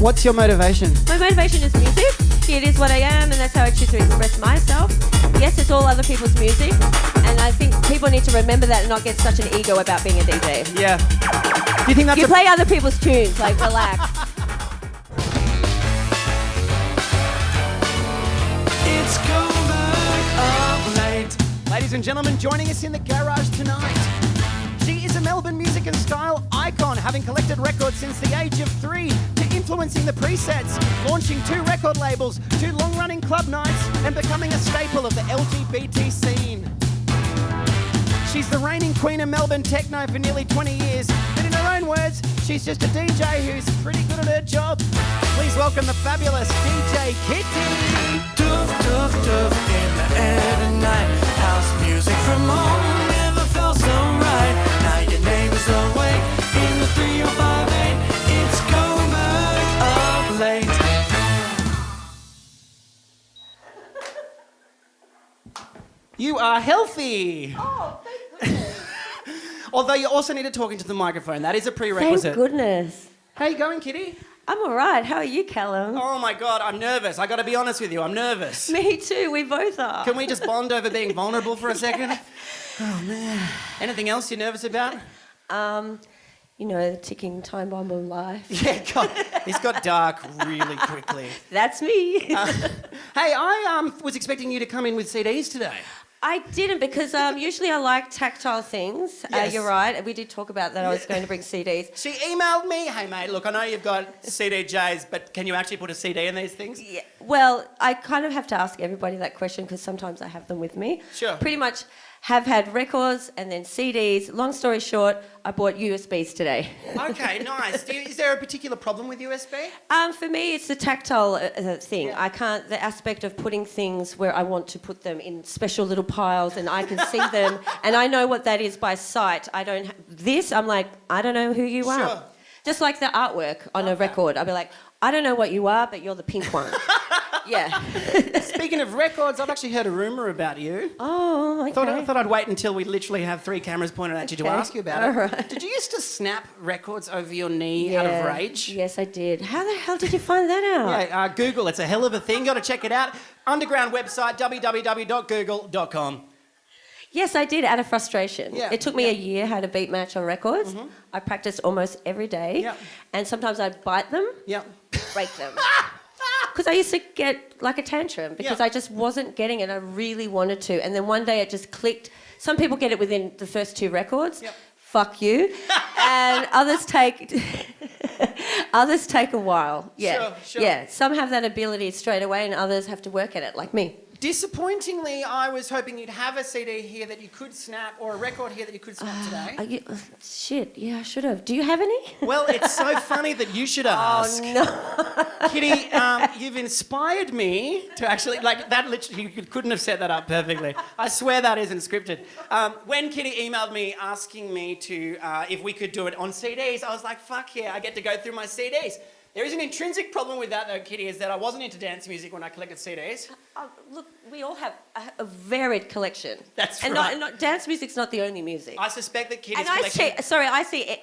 What's your motivation? My motivation is music. It is what I am, and that's how I choose to express myself. Yes, it's all other people's music, and I think people need to remember that and not get such an ego about being a DJ. Yeah. Do you think that's You play other people's tunes, like relax. It's Coburg of late. Ladies and gentlemen, joining us in the garage tonight. She is a Melbourne music and style icon, having collected records since the age of 3, to influencing the presets, launching 2 record labels, 2 long-running club nights, and becoming a staple of the LGBT scene. She's the reigning queen of Melbourne techno for nearly 20 years, but in her own words, she's just a DJ who's pretty good at her job. Please welcome the fabulous DJ Kiti. Doof, doof, doof in the air tonight. House music from home never felt so right. Now your neighbors awake in the 3058. It's Coburg of late. You are healthy. Oh, thank goodness. Although you also need to talk into the microphone. That is a prerequisite. Thank goodness. How you going, Kitty? I'm all right. How are you, Callum? Oh my God, I'm nervous. I got to be honest with you, I'm nervous. Me too. We both are. Can we just bond over being vulnerable for a second? Oh man. Anything else you're nervous about? You know, the ticking time bomb of life. Yeah, God, this got dark really quickly. That's me. Hey, I was expecting you to come in with CDs today. I didn't because usually I like tactile things. Yes. You're right. We did talk about that. I was going to bring CDs. She emailed me, hey mate, look, I know you've got CDJs, but can you actually put a CD in these things? Yeah. Well, I kind of have to ask everybody that question because sometimes I have them with me. Sure. Pretty much have had records and then CDs. Long story short, I bought USBs today. Okay, nice. Is there a particular problem with USB? For me, it's the tactile thing. Yeah. I can't, the aspect of putting things where I want to put them in special little piles and I can see them and I know what that is by sight. I don't, this, I'm like, I don't know who you are. Sure. Just like the artwork on a record. I'll be like, I don't know what you are, but you're the pink one. Yeah. Speaking of records, I've actually heard a rumour about you. Oh, okay. I thought I'd wait until we literally have 3 cameras pointed at you to ask you about it. All right. Did you used to snap records over your knee out of rage? Yes, I did. How the hell did you find that out? Yeah, Google. It's a hell of a thing. Got to check it out. Underground website, www.google.com. Yes, I did, out of frustration. Yeah, It took me a year how to beat match on records. Mm-hmm. I practiced almost every day. Yeah. And sometimes I'd bite them, Yeah. break them. Because I used to get like a tantrum because Yeah. I just wasn't getting it. I really wanted to. And then one day it just clicked. Some people get it within the first 2 records. Yep. Fuck you. And others take a while. Yeah. Sure. Yeah. Some have that ability straight away and others have to work at it, like me. Disappointingly, I was hoping you'd have a CD here that you could snap or a record here that you could snap today. Shit, yeah, I should have. Do you have any? Well, it's so funny that you should ask. Oh, no. Kitty, you've inspired me to actually, like, that literally, you couldn't have set that up perfectly. I swear that isn't scripted. When Kitty emailed me asking me to, if we could do it on CDs, I was like, fuck yeah, I get to go through my CDs. There is an intrinsic problem with that, though, Kitty, is that I wasn't into dance music when I collected CDs. Look, we all have a varied collection. That's and right. Not dance music's not the only music. I suspect that Kitty's and collection... I see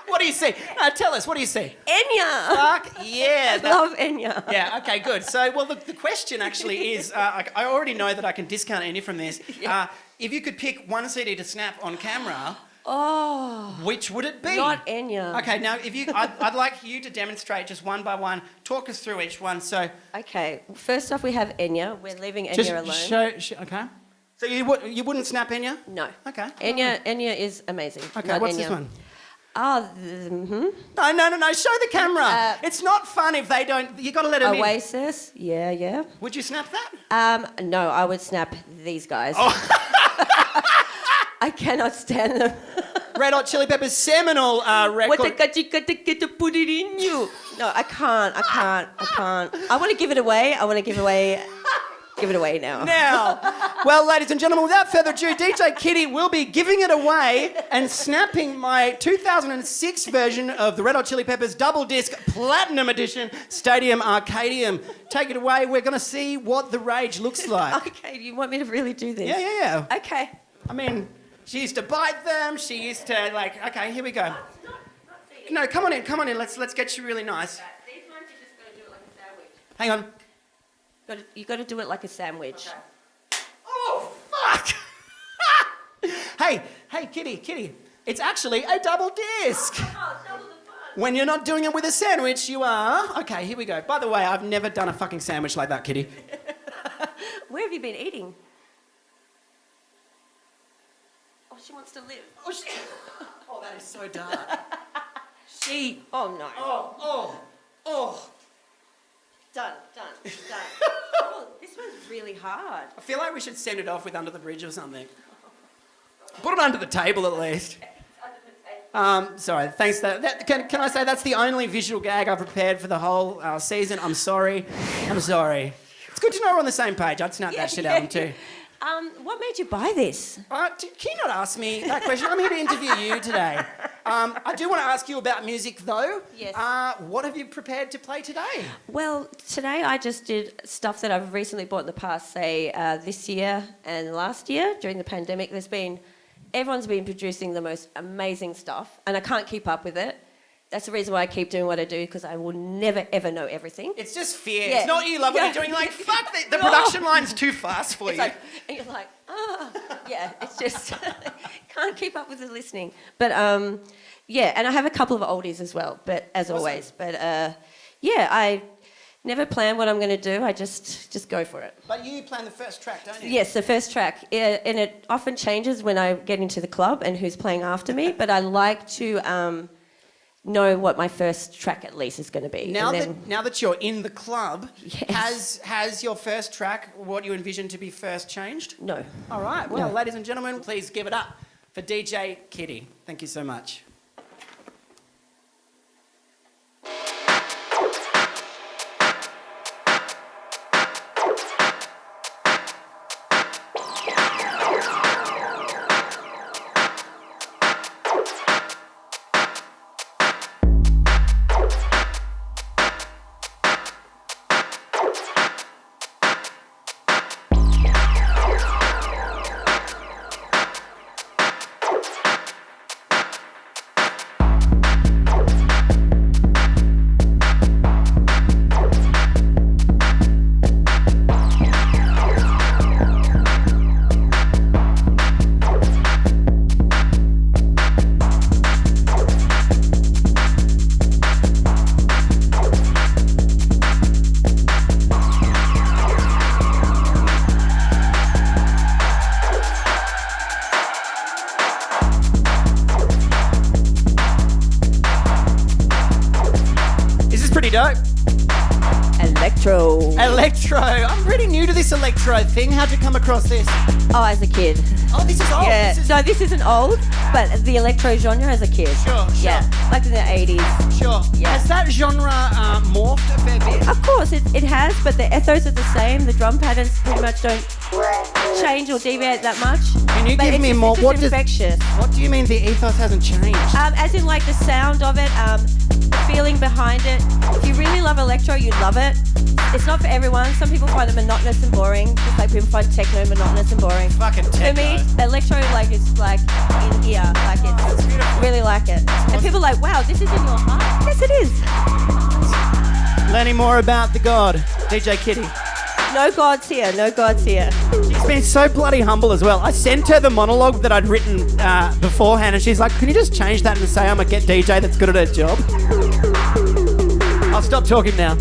What do you see? Tell us, what do you see? ENYA. Fuck yeah. I love ENYA. Yeah, okay, good. So, well, the question actually is, I already know that I can discount ENYA from this. Yeah. If you could pick one CD to snap on camera... Oh. Which would it be? Not ENYA. Okay, now I'd like you to demonstrate just one by one. Talk us through each one. So. Okay. First off, we have ENYA. We're leaving ENYA alone. Okay. So you wouldn't snap ENYA? No. Okay. ENYA is amazing. Okay. Not What's ENYA. this one? Oh, No. Show the camera. It's not fun if they don't. You got to let them in. Oasis. Yeah. Would you snap that? No, I would snap these guys. Oh. I cannot stand them. Red Hot Chili Peppers' seminal record. What you got to put it in you? No, I can't. I want to give it away. Give it away now. Well, ladies and gentlemen, without further ado, DJ Kiti will be giving it away and snapping my 2006 version of the Red Hot Chili Peppers double disc platinum edition Stadium Arcadium. Take it away. We're going to see what the rage looks like. Okay, you want me to really do this? Yeah. Okay. I mean, she used to bite them. She used to, okay, here we go. Not No, come on in. Let's get you really nice. These ones you just got to do it like a sandwich. Hang on. You got to do it like a sandwich. Okay. Oh, fuck! Hey, Kitty. It's actually a double disc. Oh, double the fun. When you're not doing it with a sandwich, you are... Okay, here we go. By the way, I've never done a fucking sandwich like that, Kitty. Where have you been eating? Oh, she wants to live. Oh, that is so dark. Oh, no. Oh. Done. Oh, this one's really hard. I feel like we should send it off with Under the Bridge or something. Put it under the table at least. Sorry, thanks. Can I say that's the only visual gag I've prepared for the whole season? I'm sorry. It's good to know we're on the same page. I'd snap that shit out too. What made you buy this? Can you not ask me that question? I'm here to interview you today. I do want to ask you about music though. Yes. What have you prepared to play today? Well, today I just did stuff that I've recently bought in the past, say this year and last year during the pandemic. Everyone's been producing the most amazing stuff and I can't keep up with it. That's the reason why I keep doing what I do, because I will never, ever know everything. It's just fear. Yeah. It's not you love what you're doing. You're like, fuck, the production line's too fast for you. And you're like, it's just, can't keep up with the listening. But, and I have a couple of oldies as well, but as always. But, I never plan what I'm going to do. I just go for it. But you plan the first track, don't you? Yes, the first track. And it often changes when I get into the club and who's playing after me, but I like to... know what my first track at least is going to be. Now that you're in the club, yes. has your first track, what you envision to be first, changed? No. All right. Well, ladies and gentlemen, please give it up for DJ Kiti. Thank you so much. Electro. I'm pretty new to this electro thing. How'd you come across this? Oh, as a kid. Oh, this is old. Yeah. No, this isn't old, but the electro genre as a kid. Sure. Yeah, like in the 80s. Sure. Yeah. Has that genre morphed a fair bit? Of course, it has, but the ethos are the same. The drum patterns pretty much don't change or deviate that much. Can you give me more? It's infectious. What do you mean the ethos hasn't changed? As in like the sound of it, the feeling behind it. If you really love electro, you love it. It's not for everyone. Some people find it monotonous and boring, just like people find techno monotonous and boring. Fucking techno. For me, electro is like in here, like it's really like it. And people are like, wow, this is in your heart. Yes, it is. Learning more about the god, DJ Kiti. No gods here. She's been so bloody humble as well. I sent her the monologue that I'd written beforehand, and she's like, "Can you just change that and say I'm a get DJ that's good at her job?" I'll stop talking now.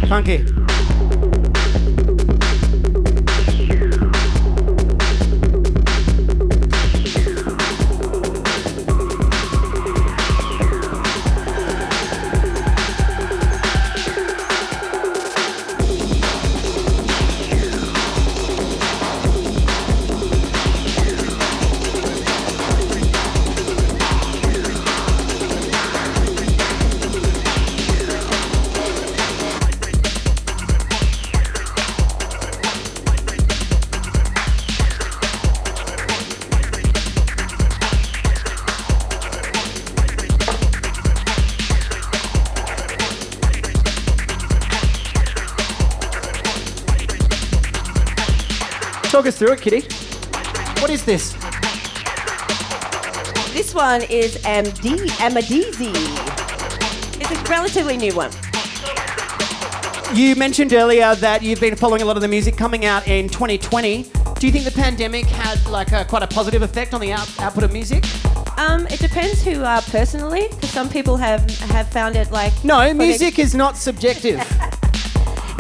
Funky. Talk us through it, Kitty. What is this? This one is AMADEEZY. It's a relatively new one. You mentioned earlier that you've been following a lot of the music coming out in 2020. Do you think the pandemic had like quite a positive effect on the output of music? It depends who you are personally, because some people have found it like... No, music is not subjective.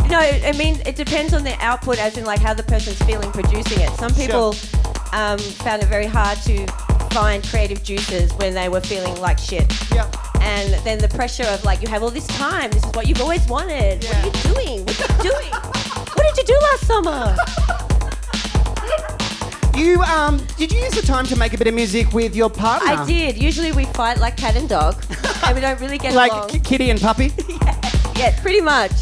No, I mean, it depends on the output, as in like how the person's feeling producing it. Some people found it very hard to find creative juices when they were feeling like shit. Yeah. And then the pressure of like, you have all this time, this is what you've always wanted. Yeah. What are you doing? What are you doing? What did you do last summer? You did you use the time to make a bit of music with your partner? I did. Usually we fight like cat and dog, and we don't really get like along. Kitty and Puppy? Yeah, pretty much.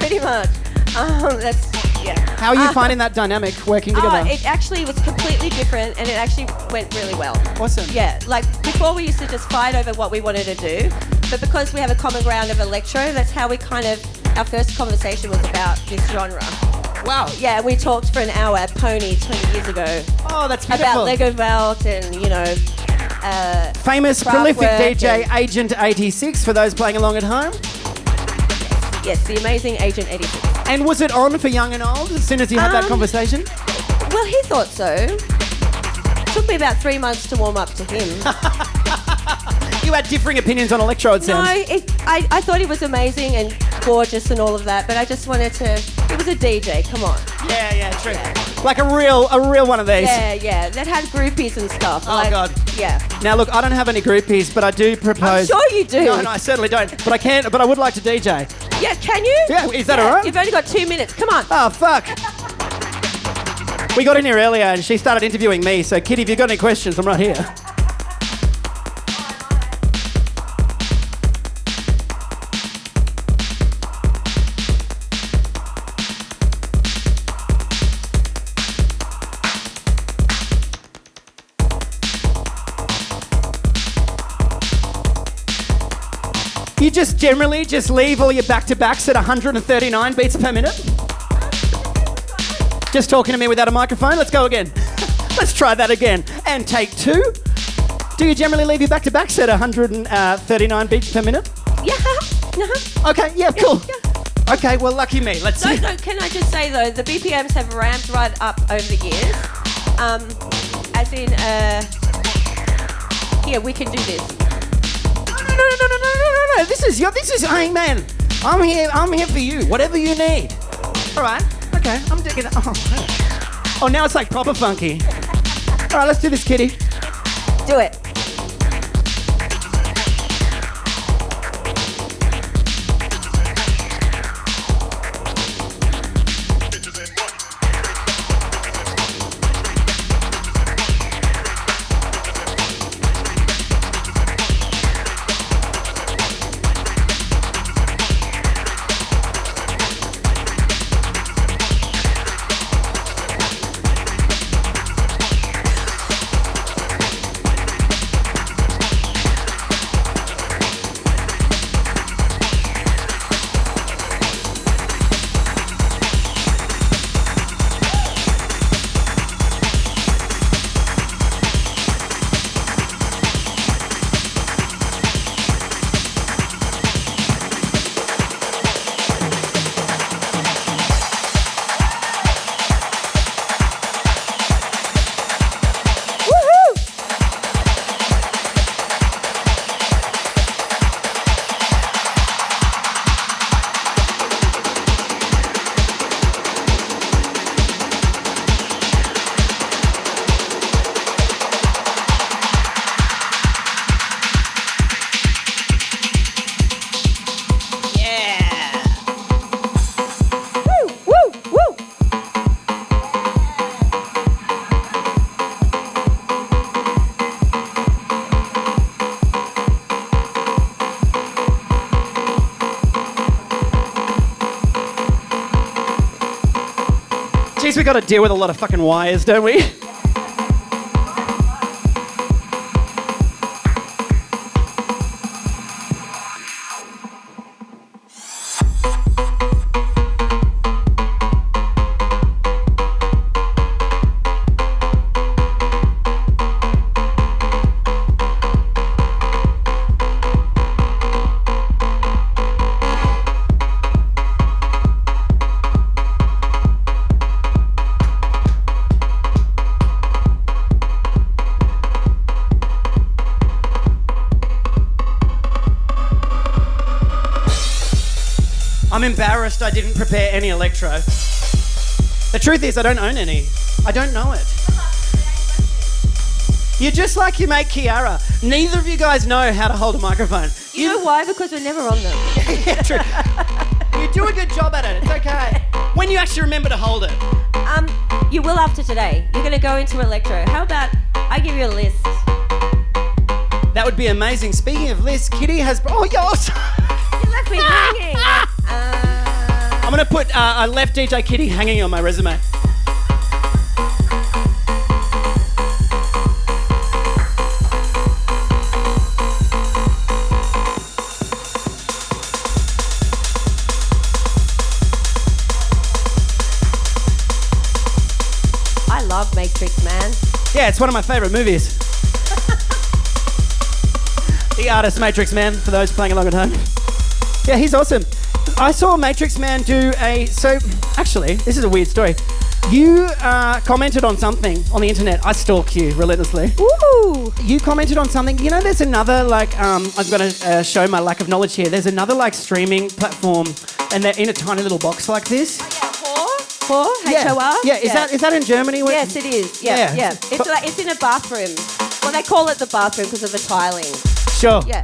That's, yeah. How are you finding that dynamic working together? It actually was completely different, and it actually went really well. Awesome. Yeah, like before we used to just fight over what we wanted to do, but because we have a common ground of electro, that's how we our first conversation was about this genre. Wow. Yeah, we talked for an hour at Pony 20 years ago. Oh, that's beautiful. About Lego Vault and, famous, prolific DJ and Agent 86 for those playing along at home. Yes, the amazing Agent 86. And was it on for young and old as soon as you had that conversation? Well, he thought so. Took me about 3 months to warm up to him. You had differing opinions on Electro, it sounds. No, I thought he was amazing and gorgeous and all of that, but I just wanted to... It was a DJ, come on. Yeah, true. Yeah. Like a real one of these. Yeah, that had groupies and stuff. Oh, God. Yeah. Now, look, I don't have any groupies, but I do propose... I'm sure you do. No, I certainly don't. But I would like to DJ. Yeah, can you? Yeah, is that all right? You've only got 2 minutes, come on. Oh, fuck. We got in here earlier and she started interviewing me, so Kitty, if you've got any questions, I'm right here. You just generally leave all your back-to-backs at 139 beats per minute? Just talking to me without a microphone? Let's go again. Let's try that again. And take 2. Do you generally leave your back-to-backs at 139 beats per minute? Yeah. Okay, yeah, cool. Yeah. Okay, well, lucky me. Let's see. No, can I just say, though, the BPMs have ramped right up over the years. As in, yeah, we can do this. No. This is, hey, man. I'm here for you. Whatever you need. All right. Okay, I'm digging it. Oh, now it's like proper funky. All right, let's do this, Kitty. Do it. We got to deal with a lot of fucking wires, don't we? I'm embarrassed I didn't prepare any Electro. The truth is I don't own any. I don't know it. You're just like your mate Kiara. Neither of you guys know how to hold a microphone. You know why? Because we're never on them. Yeah, true. You do a good job at it. It's okay. When you actually remember to hold it. You will after today. You're going to go into Electro. How about I give you a list? That would be amazing. Speaking of lists, Kitty has... Oh, yes! You left me hanging. I'm going to put I left DJ Kitty hanging on my resume. I love MATRIXXMAN. Yeah, it's one of my favourite movies. The artist MATRIXXMAN, for those playing along at home. Yeah, he's awesome. I saw MATRIXXMAN do a... So, actually, this is a weird story. You commented on something on the internet. I stalk you relentlessly. Ooh. You commented on something. You know, there's another, like... I'm going to show my lack of knowledge here. There's another, like, streaming platform, and they're in a tiny little box like this. Hor? H-O-R? Yeah, is that in Germany? Yes, it is. Yeah. It's in a bathroom. Well, they call it the bathroom because of the tiling. Sure. Yeah.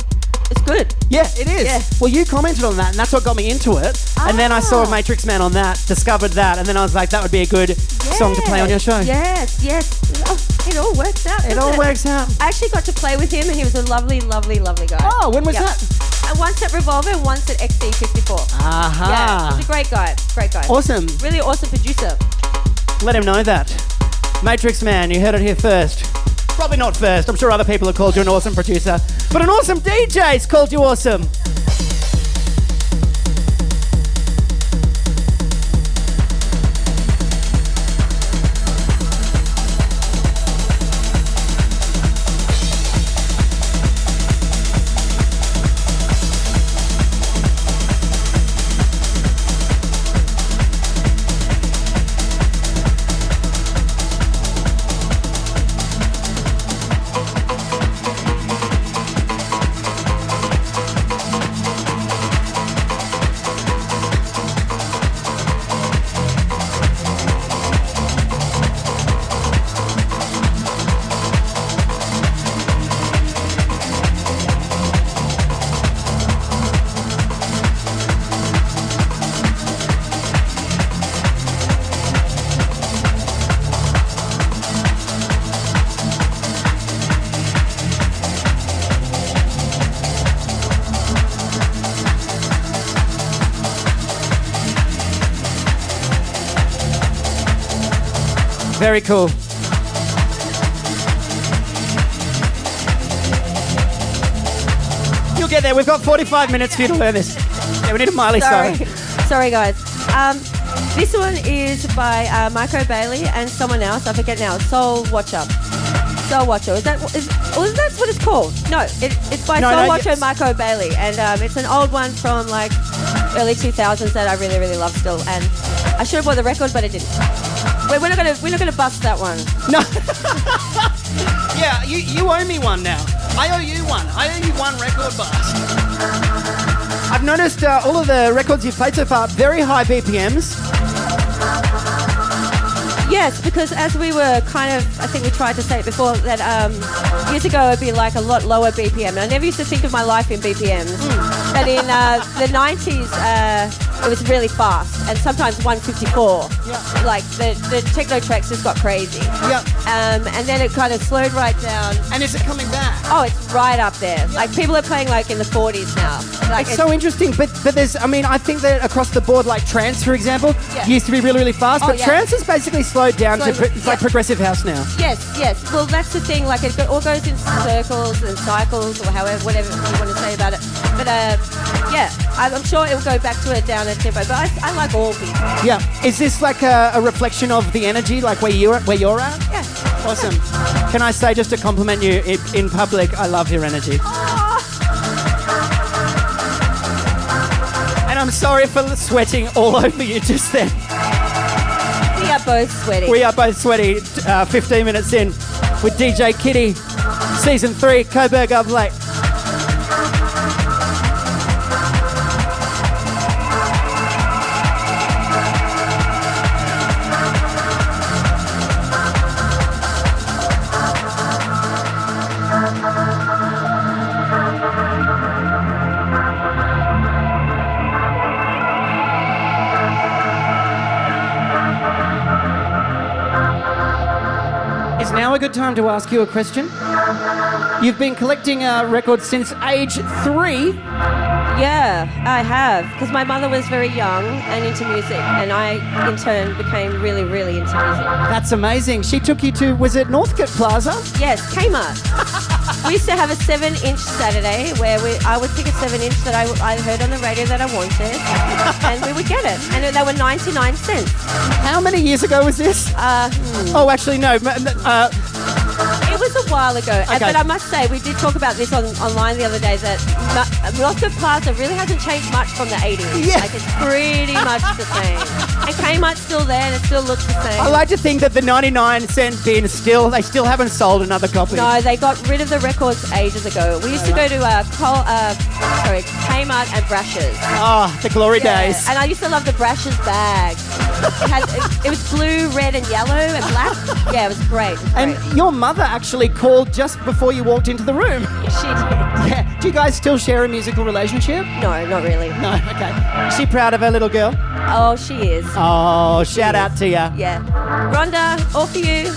It's good. Yeah, it is. Yeah. Well, you commented on that, and that's what got me into it. And then I saw MATRIXXMAN on that, discovered that, and then I was like, that would be a good song to play on your show. Yes. Oh, it all works out. It all works out. I actually got to play with him, and he was a lovely, lovely, lovely guy. Oh, when was that? Once at Revolver and once at XD54. Aha. Yeah, he's a great guy. Great guy. Awesome. Really awesome producer. Let him know that. MATRIXXMAN, you heard it here first. Probably not first. I'm sure other people have called you an awesome producer. But an awesome DJ's called you awesome. Very cool. You'll get there. We've got 45 minutes for you to learn this. Yeah, we need a Miley song. Sorry, guys. This one is by Michael Bailey and someone else. I forget now. SOULWATCHER. SOULWATCHER. That's what it's called? No, it's by SOULWATCHER and Michael Bailey, and it's an old one from like early 2000s that I really, really love still. And I should have bought the record, but I didn't. We're not gonna bust that one. No. Yeah, you owe me one now. I owe you one. I owe you one record bust. I've noticed all of the records you've played so far, very high BPMs. Yes, because as we were kind of, I think we tried to say it before, that years ago it'd be like a lot lower BPM. And I never used to think of my life in BPMs. But in the 90s, it was really fast, and sometimes 154. Yeah. Like the techno tracks just got crazy. Yeah. And then it kind of slowed right down. And is it coming back? Oh, it's right up there. Like people are playing like in the 40s now. Like it's so interesting, but there's, I mean, I think that across the board, like trance, for example, used to be really, really fast, but trance has basically slowed down to it's like progressive house now. Yes. Well, that's the thing. Like it all goes in circles and cycles, or whatever you want to say about it. But I'm sure it will go back to a downer tempo. But I like all beats. Yeah. Is this like a reflection of the energy, like where you're at? Yeah. Awesome. Can I say, just to compliment you in public, I love your energy. And I'm sorry for sweating all over you just then. We are both sweaty. We are both sweaty. 15 minutes in with DJ Kitty, Season 3, Coburg up late. now a good time to ask you a question? You've been collecting records since age 3. Yeah, I have. Because my mother was very young and into music, and I, in turn, became really, really into music. That's amazing. She took you to, was it Northcote Plaza? Yes, Kmart. We used to have a 7-inch Saturday where I would pick a 7-inch that I heard on the radio that I wanted, and we would get it. And they were 99 cents. How many years ago was this? Oh, actually, no. It was a while ago. Okay. But I must say, we did talk about this online the other day, that Northcote Plaza really hasn't changed much from the 80s. Yeah. Like, it's pretty much the same. And Kmart's still there and it still looks the same. I like to think that the 99-cent bin they still haven't sold another copy. No, they got rid of the records ages ago. We used to go to Kmart and Brash's. Oh, the glory days. And I used to love the Brash's bag. It was blue, red and yellow and black. Yeah, it was great. And your mother actually called just before you walked into the room. She did. Yeah. Do you guys still share a musical relationship? No, not really. No, okay. Is she proud of her little girl? Oh, she is. Oh, shout out to you. Yeah. Rhonda, all for you.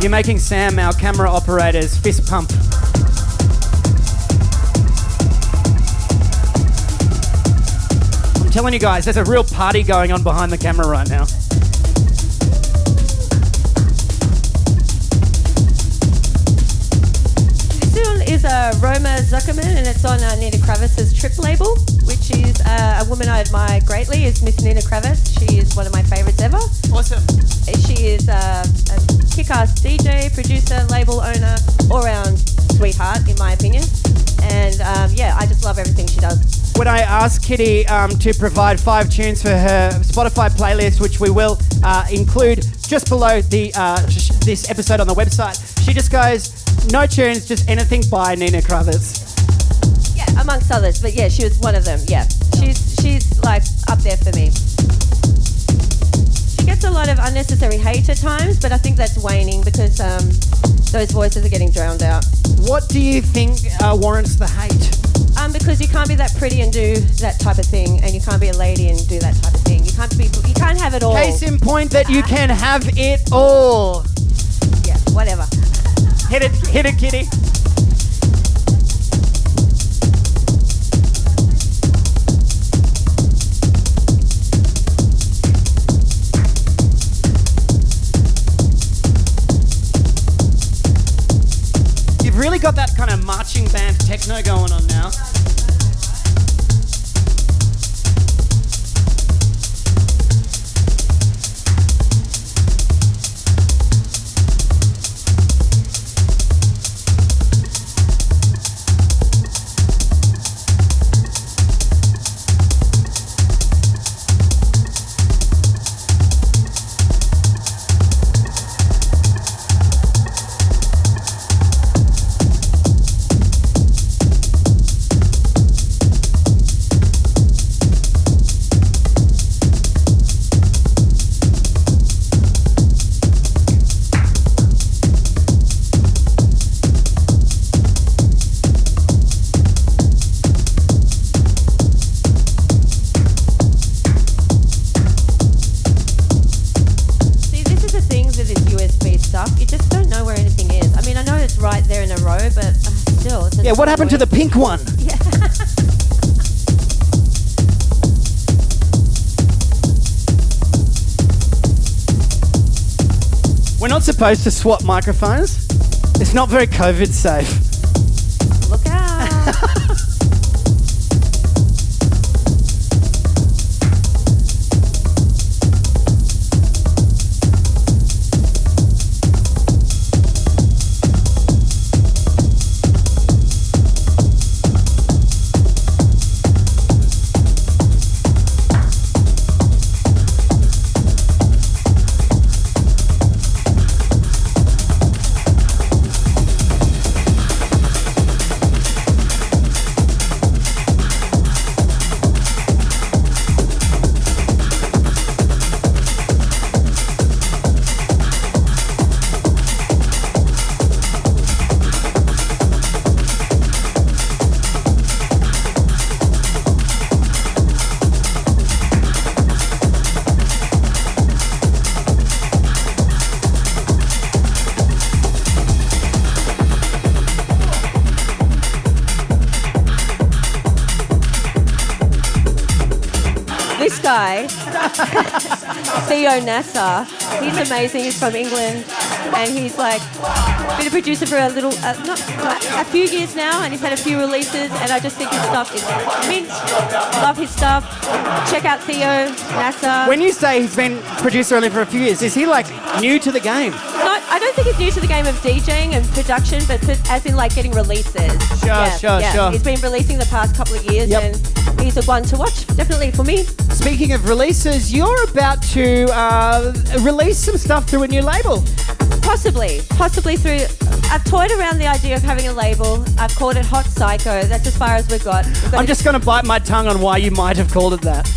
You're making Sam, our camera operator's fist pump. I'm telling you guys, there's a real party going on behind the camera right now. This one is a ROMA ZUCKERMAN, and it's on Nina Kraviz's Trip label, which is a woman I admire greatly, is Miss Nina Kraviz. She is one of my favourites ever. Awesome. She is a kick-ass DJ, producer, label owner, all-round sweetheart, in my opinion. And yeah, I just love everything she does. When I asked Kitty to provide 5 tunes for her Spotify playlist, which we will include just below this episode on the website, she just goes, no tunes, just anything by Nina Kraviz. Yeah, amongst others, but yeah, she was one of them. Yeah, she's like up there for me. She gets a lot of unnecessary hate at times, but I think that's waning because those voices are getting drowned out. What do you think warrants the hate? Because you can't be that pretty and do that type of thing, and you can't be a lady and do that type of thing. You can't have it all. Case in point that you can have it all. Yeah, whatever. Hit it, Kitty. You've really got that kind of marching band techno going on now. Yeah, what happened to the pink one? Yeah. We're not supposed to swap microphones. It's not very COVID safe. Look out. Guy, THEO NASA, he's amazing. He's from England, and he's like been a producer for a few years now, and he's had a few releases. And I just think his stuff is mint. Love his stuff. Check out THEO NASA. When you say he's been producer only for a few years, is he like new to the game? No, I don't think he's new to the game of DJing and production, but as in like getting releases. Sure. He's been releasing the past couple of years, and he's a one to watch, definitely for me. Speaking of releases, you're about to release some stuff through a new label. Possibly through. I've toyed around the idea of having a label. I've called it Hot Psycho. That's as far as we've got. I'm just going to bite my tongue on why you might have called it that.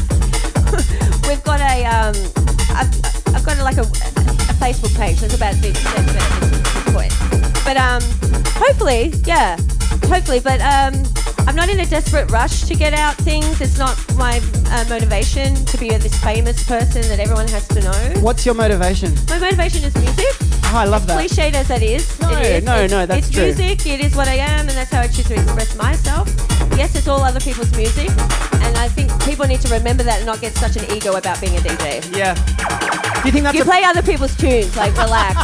We've got I've got like a Facebook page. That's about this point. But hopefully. But I'm not in a desperate rush to get out things. It's not my motivation to be this famous person that everyone has to know. What's your motivation? My motivation is music. Oh, I love that. Cliched as it is. No, that's true. It's music. It is what I am, and that's how I choose to express myself. Yes, it's all other people's music, and I think people need to remember that and not get such an ego about being a DJ. Yeah. Do you think that's you play other people's tunes, like relax.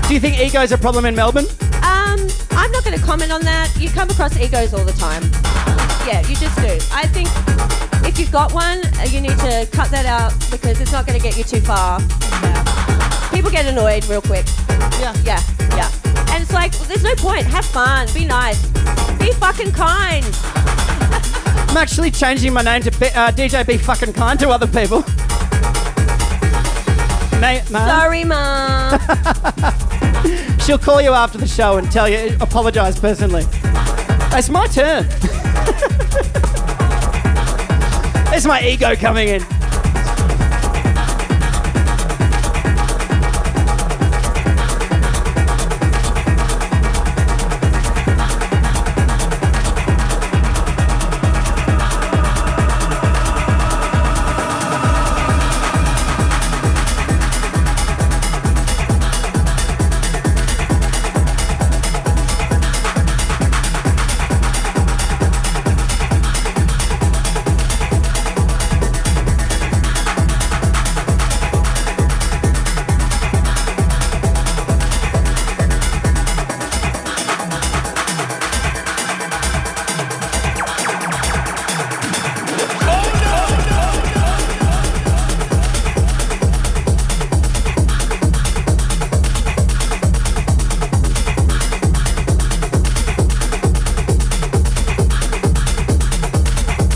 Do you think ego's a problem in Melbourne? I'm not going to comment on that. You come across egos all the time. Yeah, you just do. I think if you've got one, you need to cut that out because it's not going to get you too far. Yeah. People get annoyed real quick. Yeah. And it's like, there's no point. Have fun. Be nice. Be fucking kind. I'm actually changing my name to DJ Be Fucking Kind to other people. Sorry, Mom. She'll call you after the show and tell you, apologise personally. It's my turn. There's my ego coming in.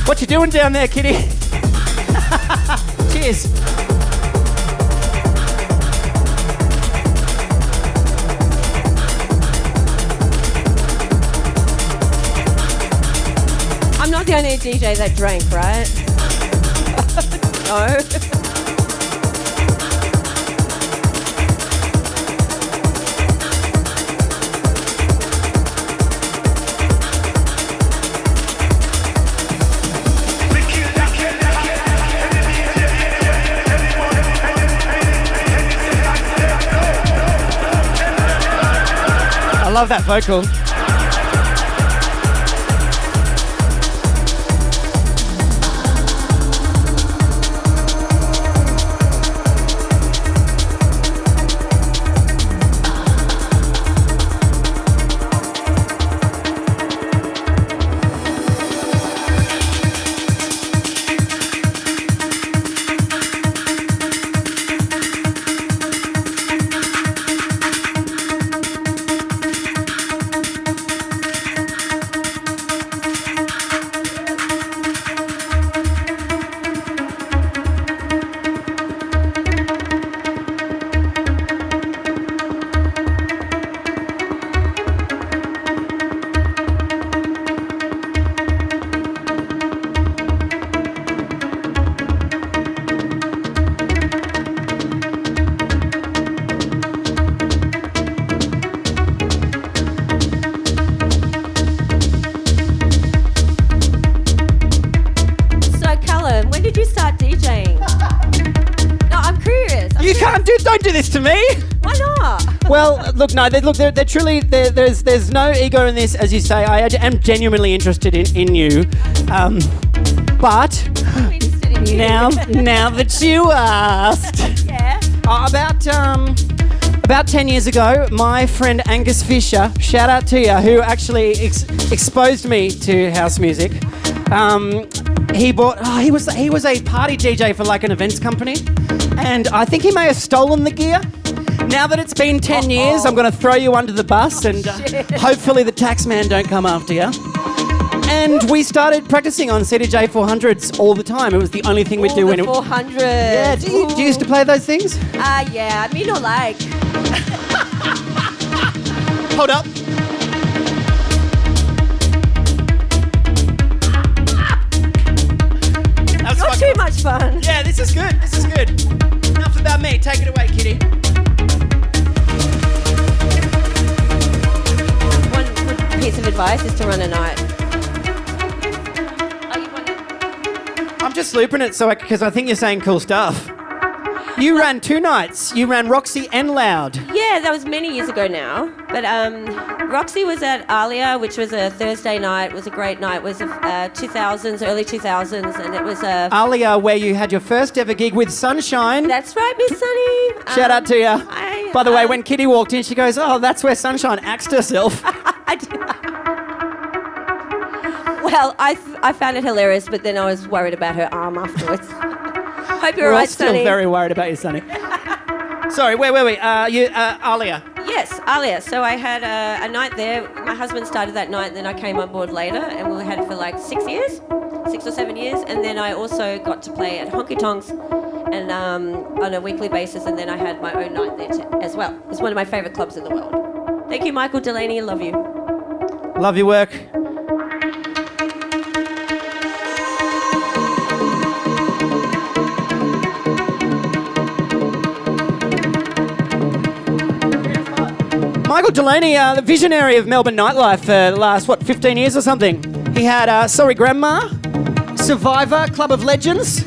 What you doing down there, Kitty? Cheers. I'm not the only DJ that drank, right? No. I love that vocal. Well, look, no, they're truly, there's no ego in this, as you say. I am genuinely interested in you. But I'm interested in you. now that you asked, Yeah. about 10 years ago, my friend Angus Fisher, shout out to you, who actually exposed me to house music. He was a party DJ for like an events company, and I think he may have stolen the gear. Now that it's been 10 years, I'm going to throw you under the bus, and hopefully the tax man don't come after you. And we started practicing on CDJ 400s all the time. It was the only thing we'd do when 400. Yeah, do you used to play those things? Yeah, me no like. Hold up. That's Not too much fun. Yeah, this is good. This is good. Enough about me. Take it away, Kitty. One good piece of advice is to run a night. I'm just looping it because I think you're saying cool stuff. You ran 2 nights. You ran Roxy and Loud. Yeah, that was many years ago now. But Roxy was at Alia, which was a Thursday night. It was a great night. It was 2000s, early 2000s, and it was a... Alia, where you had your first ever gig with Sunshine. That's right, Miss Sunny. Shout out to you. Hi. By the way, when Kitty walked in, she goes, "Oh, that's where Sunshine axed herself." I did. Well, I found it hilarious, but then I was worried about her arm afterwards. Hope you're We're all all right, still Sonny. very worried about you, Sonny. Sorry, where were we? Alia. Yes, Alia. So I had a night there. My husband started that night, and then I came on board later, and we had it for like 6 or 7 years. And then I also got to play at Honky Tonks and on a weekly basis, and then I had my own night there as well. It's one of my favourite clubs in the world. Thank you, Michael Delaney. I love you. Love your work. Michael Delaney, the visionary of Melbourne nightlife for the last, 15 years or something. He had Sorry Grandma, Survivor, Club of Legends.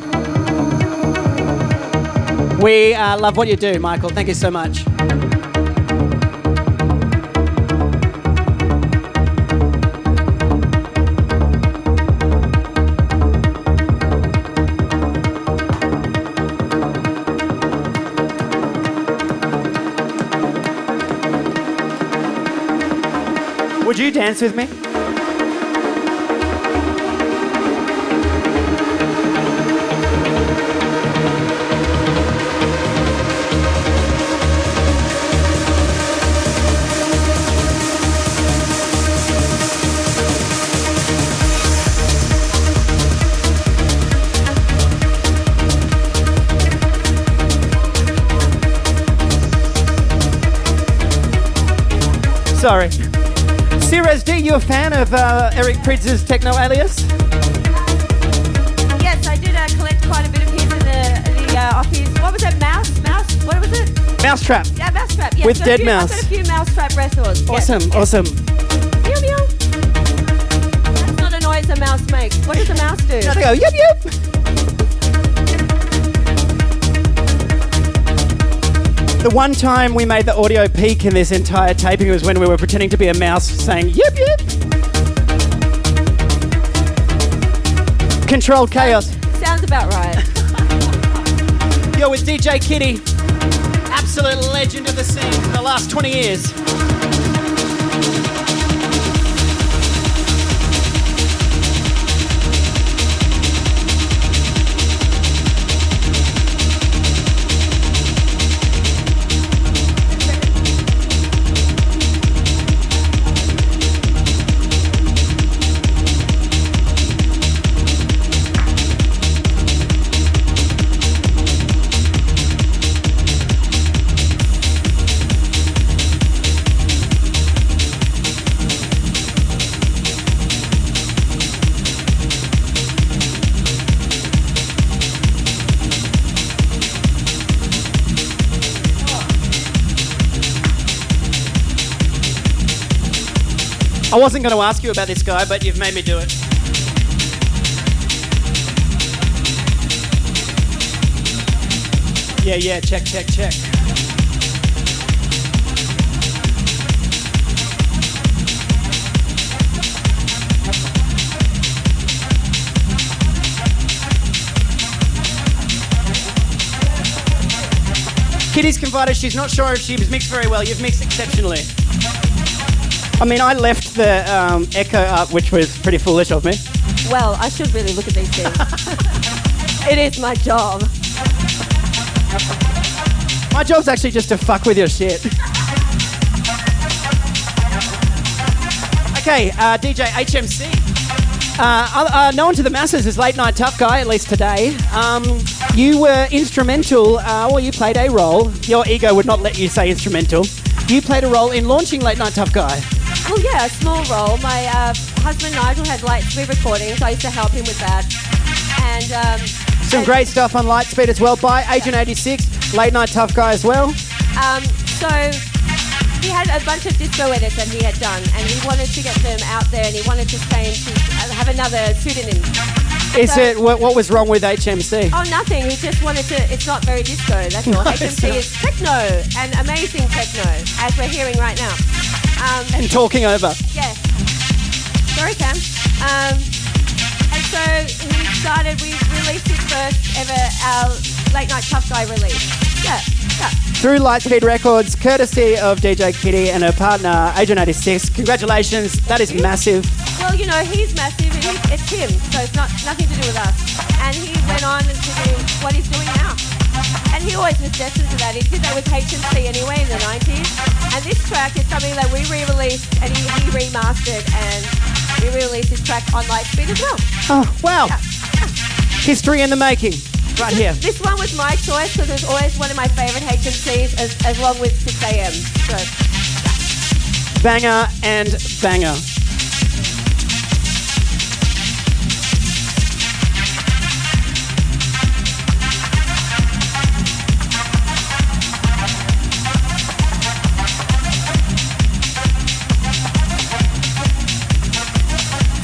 We love what you do, Michael. Thank you so much. Would you dance with me? Sorry. CIREZ, D, you a fan of Eric Pridz's Techno alias? Yes, I did collect quite a bit of his in the off his. What was it? Mouse? What was it? Mousetrap. Yeah, Mousetrap. Yes, With Dead Mouse. I've got a few Mousetrap records. Awesome, yes. awesome. Meow meow. That's not a noise a mouse makes. What does a mouse do? They go, yep, yep. The one time we made the audio peak in this entire taping was when we were pretending to be a mouse saying, yep, yep. Controlled chaos. Sounds about right. You're with DJ Kitty, absolute legend of the scene for the last 20 years. I wasn't going to ask you about this guy, but you've made me do it. Yeah, check. Kitty's confided she's not sure if she was mixed very well. You've mixed exceptionally. I mean, I left the echo up, which was pretty foolish of me. Well, I should really look at these things. It is my job. My job's actually just to fuck with your shit. Okay, DJ HMC. Known to the masses as Late Night Tough Guy, at least today. You were instrumental, well, you played a role. Your ego would not let you say instrumental. You played a role in launching Late Night Tough Guy. Well, yeah, a small role. My husband Nigel had Lightspeed recordings. I used to help him with that. And some great stuff on Lightspeed as well by Agent 86, Late Night Tough Guy as well. So he had a bunch of disco edits that he had done, and he wanted to get them out there, and he wanted to change, have another pseudonym. What was wrong with HMC? Oh, nothing. He just wanted to. It's not very disco. That's all. HMC is techno, and amazing techno, as we're hearing right now. And talking over. Yeah. Sorry, Cam. And so we released his first ever Late Night Tough Guy release. Yeah. Through Lightspeed Records, courtesy of DJ Kitty and her partner, Agent 86. Congratulations. That is massive. Well, you know, he's massive and it's him, so it's nothing to do with us. And he went on to do what he's doing now. And he always was destined for that. He did that with HMC anyway in the 90s. And this track is something that we re-released and he remastered, and we re-released this track on Lightspeed as well. Oh, wow. Yeah. History in the making. Right here. This one was my choice because it was always one of my favourite HMCs, as long with 6 a.m. So, yeah. Banger and banger.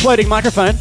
Floating microphone.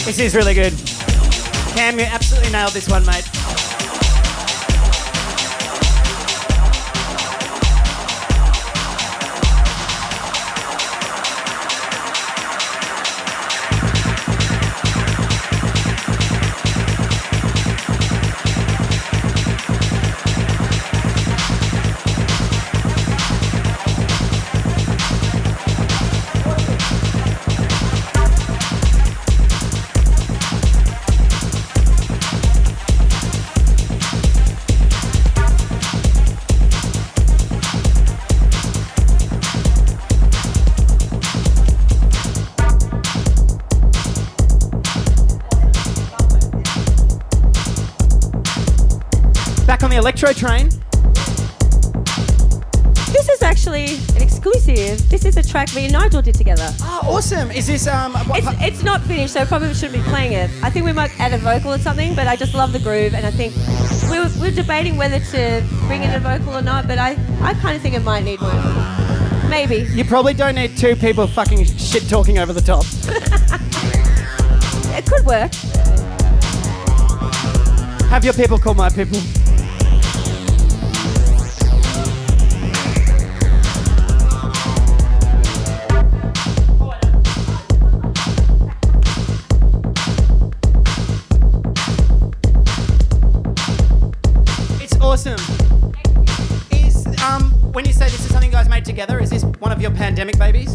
This is really good. Cam, you absolutely nailed this one, mate. On the Electro train. This is actually an exclusive. This is a track me and Nigel did together. Oh, awesome. Is this It's not finished, so probably shouldn't be playing it. I think we might add a vocal or something, but I just love the groove, and I think we're debating whether to bring in a vocal or not, but I kind of think it might need one. Maybe. You probably don't need two people fucking shit talking over the top. It could work. Have your people call my people. Awesome. Is when you say this is something you guys made together, is this one of your pandemic babies?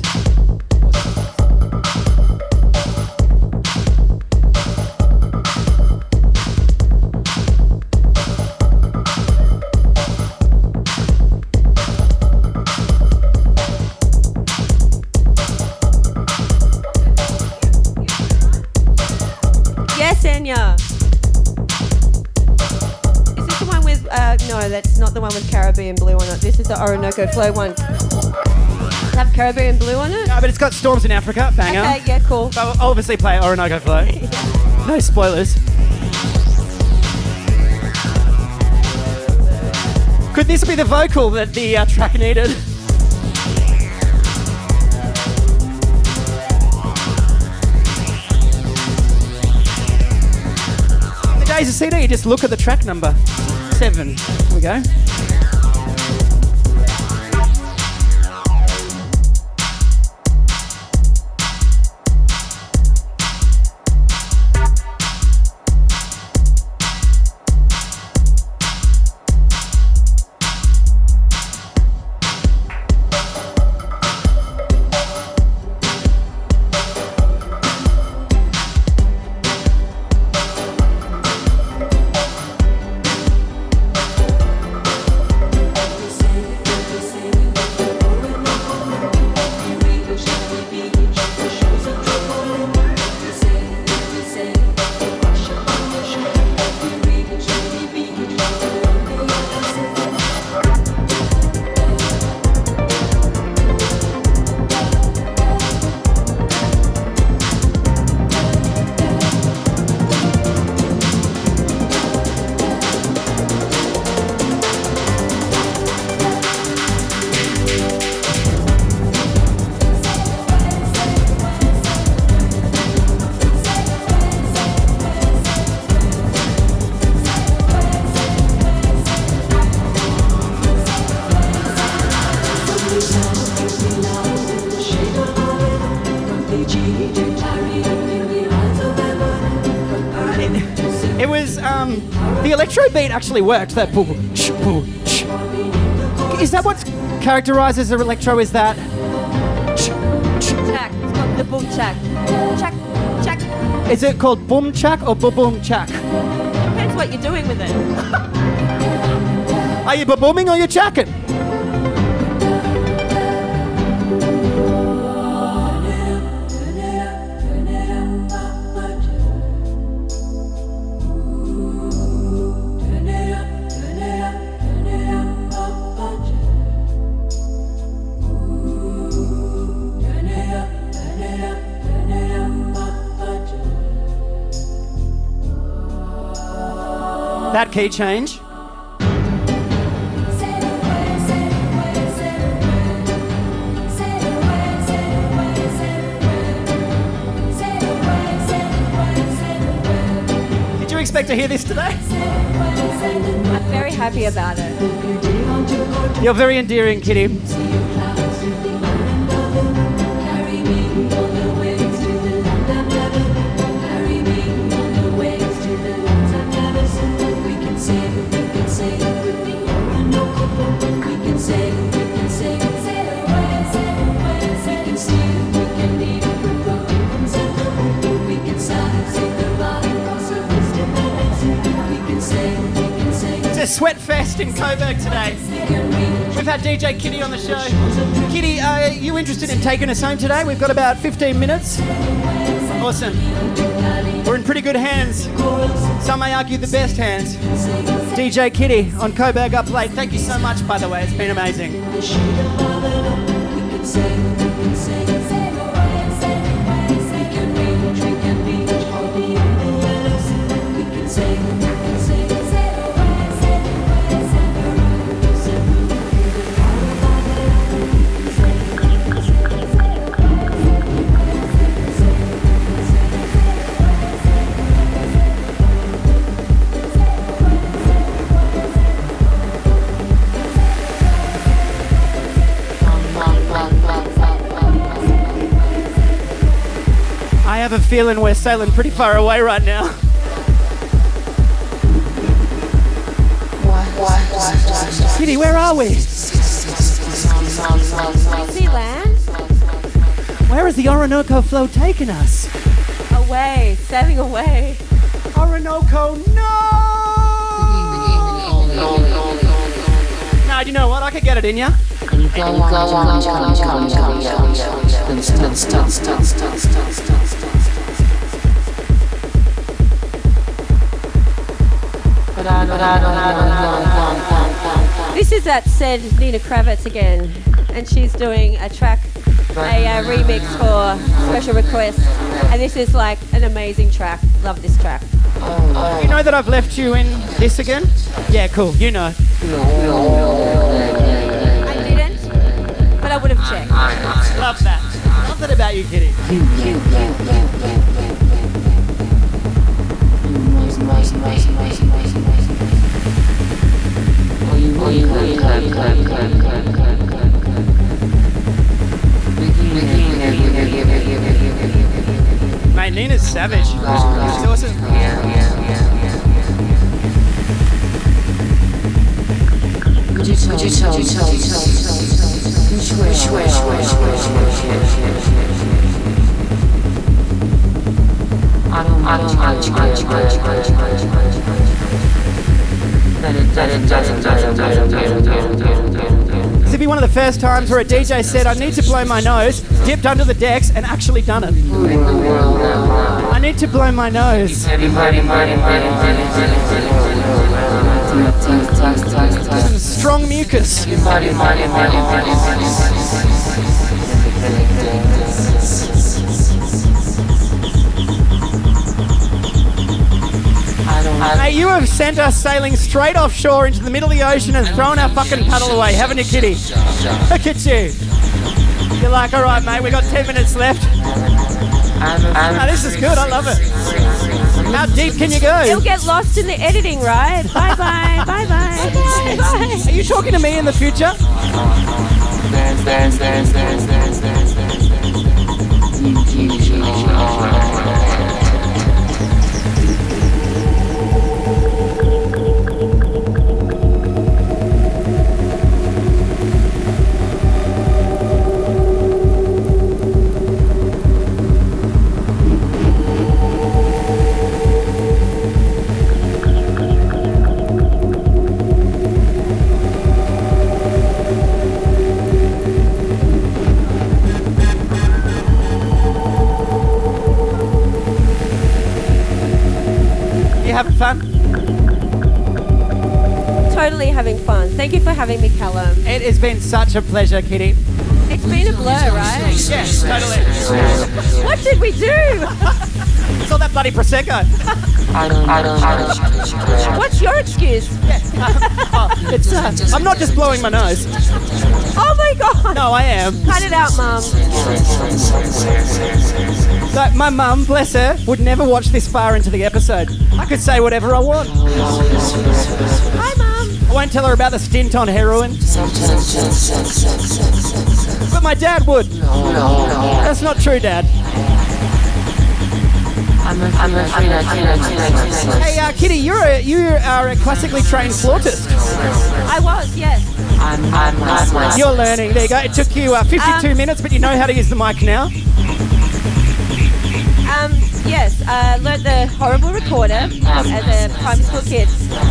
Yes, ENYA. No, that's not the one with Caribbean Blue on it. This is the Orinoco Flow one. Does it have Caribbean Blue on it? No, but it's got Storms in Africa. Banger. Okay, yeah, cool. But we'll obviously play Orinoco Flow. Yeah. No spoilers. Could this be the vocal that the track needed? In the days of CD, you just look at the track number. 7. Here we go. It was, the electro beat actually worked, that boo, sh, boo, sh. Is that what characterises the electro, is that? Chack. It's called the boom chack. Chack, chack. Is it called boom chack or boom chack? Depends what you're doing with it. Are you booming or you chacking? That key change. Did you expect to hear this today? I'm very happy about it. You're very endearing, Kitty. It's a sweat fest in Coburg today. We've had DJ Kiti on the show. Kiti, are you interested in taking us home today? We've got about 15 minutes. Awesome. We're in pretty good hands. Some may argue the best hands. DJ Kiti on Coburg Up Late. Thank you so much, by the way. It's been amazing. I have a feeling we're sailing pretty far away right now. Kitty, where are we? New Zealand? Where is the Orinoco flow taking us? Away, sailing away. Orinoco, no! No, you know what? I could get it in ya. This is that said Nina Kraviz again, and she's doing a track, a remix for special request, and this is like an amazing track. Love this track. You know that I've left you in this again? Yeah, cool. You know. I didn't, but I would have checked. Love that. Love that about you, Kitty. Mate, Nina's savage. She's awesome. This would be one of the first times where a DJ said, I need to blow my nose, dipped under the decks, and actually done it. I need to blow my nose. Some strong mucus. Hey, you have sent us sailing straight offshore into the middle of the ocean and thrown our fucking paddle away, haven't you, Kitty? Look at you. You're like, all right, mate, we got 10 minutes left. Oh, this is good, I love it. How deep can you go? You'll get lost in the editing, right? Bye-bye, bye-bye, bye-bye. Are you talking to me in the future? Having fun? Totally having fun. Thank you for having me, Callum. It has been such a pleasure, Kitty. It's been a blur, right? Yes, totally. What did we do? It's all that bloody Prosecco. What's your excuse? I'm not just blowing my nose. Oh my God. No, I am. Cut it out, Mum. So my mum, bless her, would never watch this far into the episode. I could say whatever I want. Hi, Mum. I won't tell her about the stint on heroin. But my dad would. That's not true, Dad. Hey, Kitty, you are a classically trained flautist. I was, yes. You're learning. There you go. It took you 52 minutes, but you know how to use the mic now. Yes, learned the horrible recorder as a primary school kid.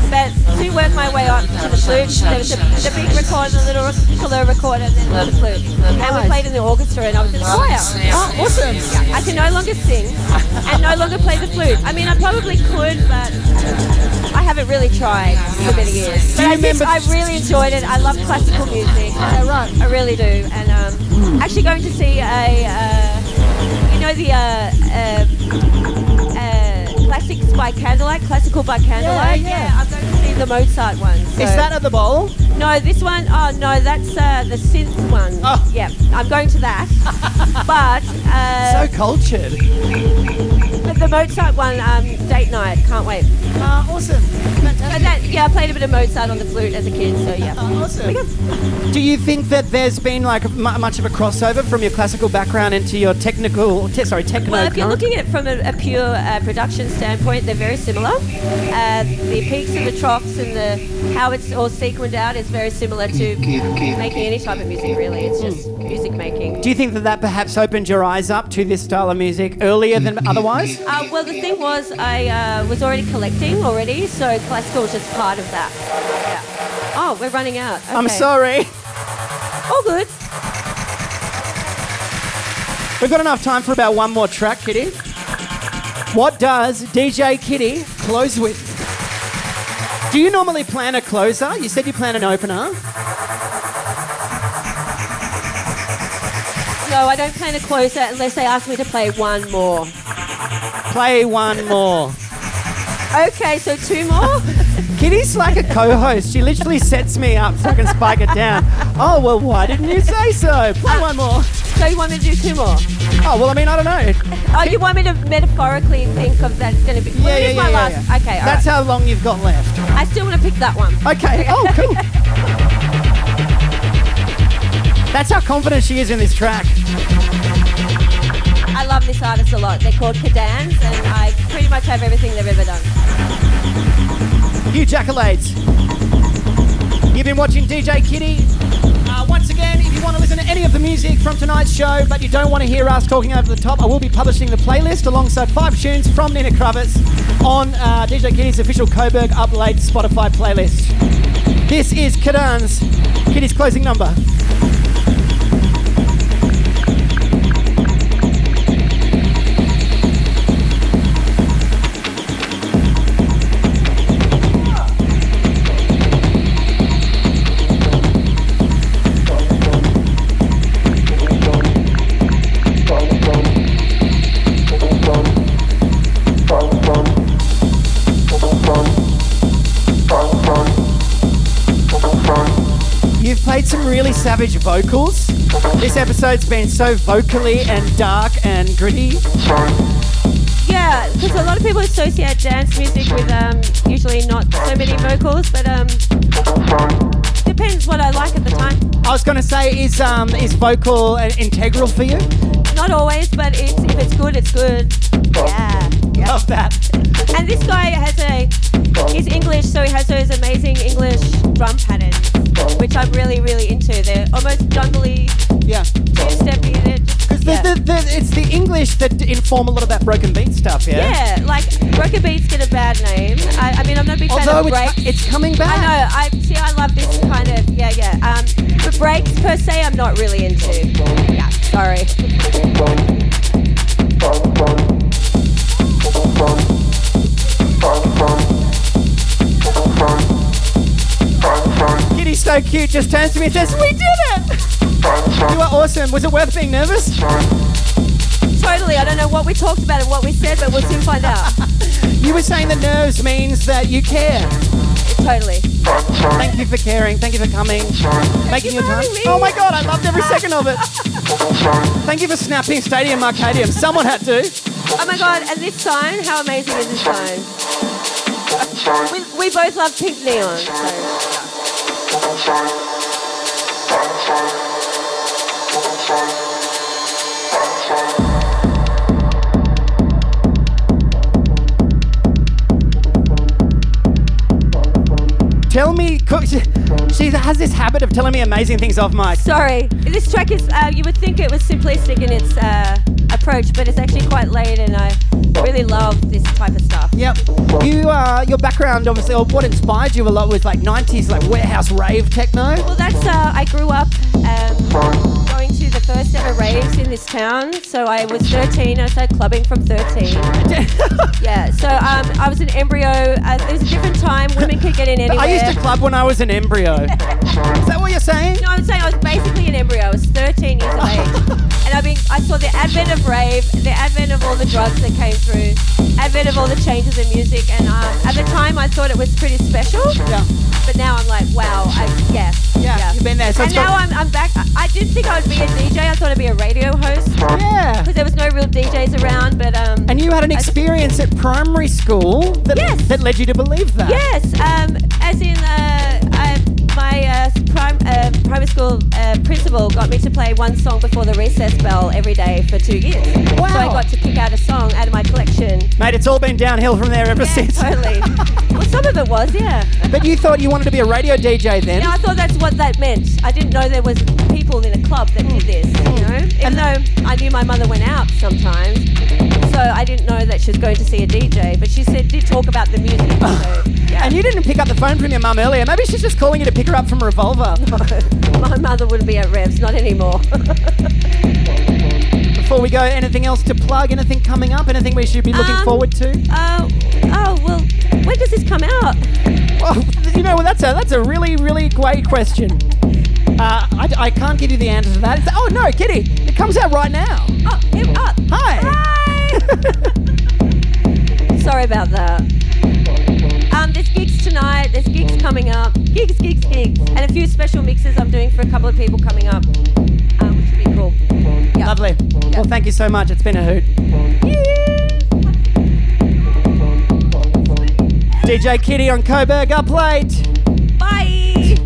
But to work my way up to the flute, there was the big recorder, the little piccolo recorder, and then the flute. And we played in the orchestra, and I was in the choir. Oh, awesome. Yeah, I can no longer sing and no longer play the flute. I mean, I probably could, but I haven't really tried for many years. But I really enjoyed it. I love classical music. Yeah, right. I really do. And actually going to see the classics by candlelight, classical by candlelight. Yeah. I'm going to see the Mozart one. So. Is that at the bowl? No, this one, oh no, that's the synth one. Oh. Yeah, I'm going to that. But so cultured. the Mozart one, date night, can't wait. Awesome. Fantastic. I played a bit of Mozart on the flute as a kid, so yeah. Awesome. Do you think that there's been like much of a crossover from your classical background into your techno? Well, if you're looking at it from a pure production standpoint, they're very similar. The peaks and the troughs and how it's all sequenced out is very similar to making any type of music, really. It's just music making. Do you think that perhaps opened your eyes up to this style of music earlier than otherwise? Well, the thing was, I was already collecting already, so classical was just part of that. Yeah. Oh, we're running out. Okay. I'm sorry. All good. We've got enough time for about one more track, Kitty. What does DJ Kitty close with? Do you normally plan a closer? You said you plan an opener. No, I don't plan a closer unless they ask me to play one more. Play one more. Okay, so 2 more? Kitty's like a co-host. She literally sets me up so I can spike it down. Oh, well, why didn't you say so? Play one more. So you want me to do 2 more? Oh, well, I mean, I don't know. Oh, you want me to metaphorically think of that it's going to be... Well, it is my last... Okay, all That's how long you've got left. I still want to pick that one. Okay. Oh, cool. That's how confident she is in this track. I love this artist a lot. They're called CADANS, and I pretty much have everything they've ever done. Huge accolades. You've been watching DJ Kitty. Once again, if you want to listen to any of the music from tonight's show, but you don't want to hear us talking over the top, I will be publishing the playlist alongside 5 tunes from Nina Kraviz on DJ Kitty's official Coburg Up-Late Spotify playlist. This is CADANS, Kitty's closing number. Played some really savage vocals. This episode's been so vocally and dark and gritty. Yeah, because a lot of people associate dance music with usually not so many vocals, but depends what I like at the time. I was going to say, is vocal integral for you? Not always, but if it's good, it's good. Yeah. Love that. And this guy he's English, so he has those amazing English drum patterns, which I'm really, really into. They're almost jungly, two-steppy. Because it's the English that inform a lot of that broken beat stuff, yeah? Yeah, like broken beats get a bad name. I mean, I'm not a big fan of breaks. It's coming back. I know. I love this kind of, But breaks per se, I'm not really into. Yeah, sorry. Kitty's so cute, just turns to me and says, "We did it! You are awesome." Was it worth being nervous? Totally. I don't know what we talked about and what we said, but we'll soon find out. You were saying that nerves means that you care. Totally. Thank you for caring. Thank you for coming. Making your time. Oh my God, I loved every second of it. Thank you for snapping Stadium Arcadium. Someone had to. Oh my God, and this sign, how amazing is this sign? We both love pink neon. So. Tell me, she has this habit of telling me amazing things off mic. Sorry, this track is, you would think it was simplistic in its approach, but it's actually quite laid, and I really love this type of stuff. Yep. Your background, obviously, or what inspired you a lot was like 90s, like warehouse rave techno. Well, that's, I grew up going to the first ever raves in this town. So I was 13, I started clubbing from 13. Yeah, so I was an embryo. It was a different time, women could get in anywhere. I used to club when I was an embryo. Is that what you're saying? No, I'm saying I was basically an embryo. I was 13 years of age. And I saw the advent of rave, the advent of all the drugs that came through, advent of all the changes in music, and at the time I thought it was pretty special. Yeah. But now I'm like, wow, yeah. You've been there. So and now I'm back. I didn't think I would be a DJ. I thought I'd be a radio host. Yeah. Because there was no real DJs around, but And you had an experience at primary school that led you to believe that. Yes. As in my primary school principal got me to play one song before the recess bell every day for 2 years. Wow. So I got to pick out a song out of my collection. Mate, it's all been downhill from there ever since. Totally. Well, some of it was, yeah. But you thought you wanted to be a radio DJ then? Yeah, I thought that's what that meant. I didn't know there was people in a club that did this, you know? Even though I knew my mother went out sometimes, so I didn't know that she was going to see a DJ, but she did talk about the music. So, yeah. And you didn't pick up the phone from your mum earlier. Maybe she's just calling you to pick her up from Revolver. No, my mother wouldn't be at Revs, not anymore. Before we go, anything else to plug? Anything coming up? Anything we should be looking forward to? Well, when does this come out? Well, that's a really, really great question. I can't give you the answer to that. Oh no, Kitty, it comes out right now. Oh, Hi. Hi. Sorry about that. There's gigs tonight, there's gigs coming up. Gigs. And a few special mixes I'm doing for a couple of people coming up, which would be cool. Yeah. Lovely. Yeah. Well, thank you so much. It's been a hoot. DJ Kiti on Coburg, up late. Bye.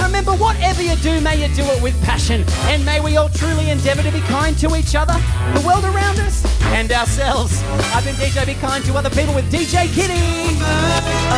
Remember, whatever you do, may you do it with passion. And may we all truly endeavour to be kind to each other, the world around us, and ourselves. I've been DJ Be Kind to Other People with DJ Kiti.